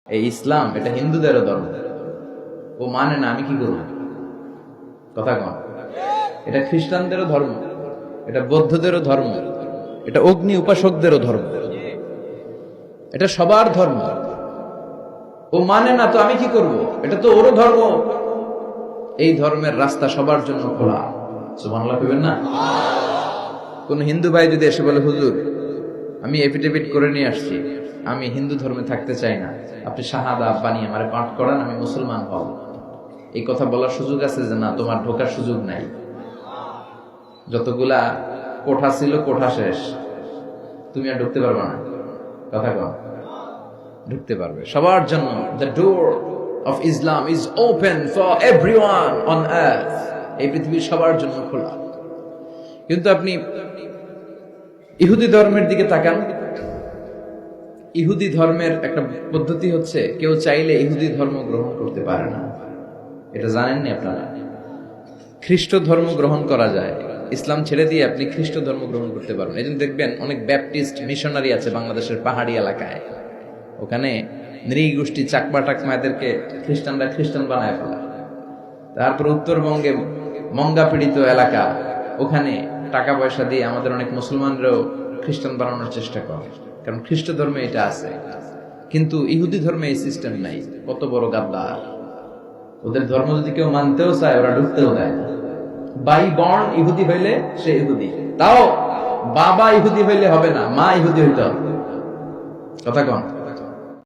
এই ইসলাম এটা হিন্দুদেরও ধর্ম। ও মানে না, আমি কি করব? কথা কন। এটা খ্রিস্টানদেরও ধর্ম, এটা বৌদ্ধদেরও ধর্ম, এটা অগ্নি উপাসকদেরও ধর্ম, এটা সবার ধর্ম। ও মানে না তো আমি কি করব? এটা তো ওরও ধর্ম। এই ধর্মের রাস্তা সবার জন্য খোলা। সুবহানাল্লাহ কইবেন না? কোন হিন্দু ভাই যদি এসে বলে, হুজুর আমি এফিডেভিট করে নিয়ে আসছি, আমি হিন্দু ধর্মে থাকতে চাই না, আপনি শাহাদা বানিয়ে আমারে পাঠ করান, আমি মুসলমান হব, এই কথা বলার সুযোগ আছে? যে না, তোমার ঢোকার সুযোগ নাই। যতগুলা কোঠা ছিল কোঠা শেষ, তুমি আর ঢুকতে পারবে না। কথা কম। ঢুকতে পারবে সবার জন্য। The door of Islam is open for everyone on earth. এই পৃথিবীর সবার জন্য খোলা। কিন্তু আপনি ইহুদি ধর্মের দিকে তাকান। ইহুদি ধর্মের একটা পদ্ধতি হচ্ছে, কেউ চাইলে ইহুদি ধর্ম গ্রহণ করতে পারে না। এটা জানেননি আপনারা? খ্রিস্ট ধর্ম গ্রহণ করা যায়, ইসলাম ছেড়ে দিয়ে আপনি খ্রিস্ট ধর্ম গ্রহণ করতে পারবেন। এই জন্য দেখবেন অনেক ব্যাপটিস্ট মিশনারি আছে বাংলাদেশের পাহাড়ি এলাকায়, ওখানে নৃগোষ্ঠী চাকমা টাকমা এদেরকে খ্রিস্টানরা খ্রিস্টান বানায় ফেলা। তারপর উত্তরবঙ্গে মঙ্গা পীড়িত এলাকা, ওখানে টাকা পয়সা দিয়ে আমাদের অনেক মুসলমানরাও খ্রিস্টান বানানোর চেষ্টা করে, কারণ খ্রিস্ট ধর্মে এটা আছে। কিন্তু ইহুদি ধর্মে এই সিস্টেম নাই। কত বড় গাদ্দার! ওদের ধর্ম যদি কেউ মানতেও চায়, ওরা ঢুকতেও দেয় না। বাই বর্ন ইহুদি হইলে সে ইহুদি, তাও বাবা ইহুদি হইলে হবে না, মা ইহুদি হইতে হবে। কথা কন।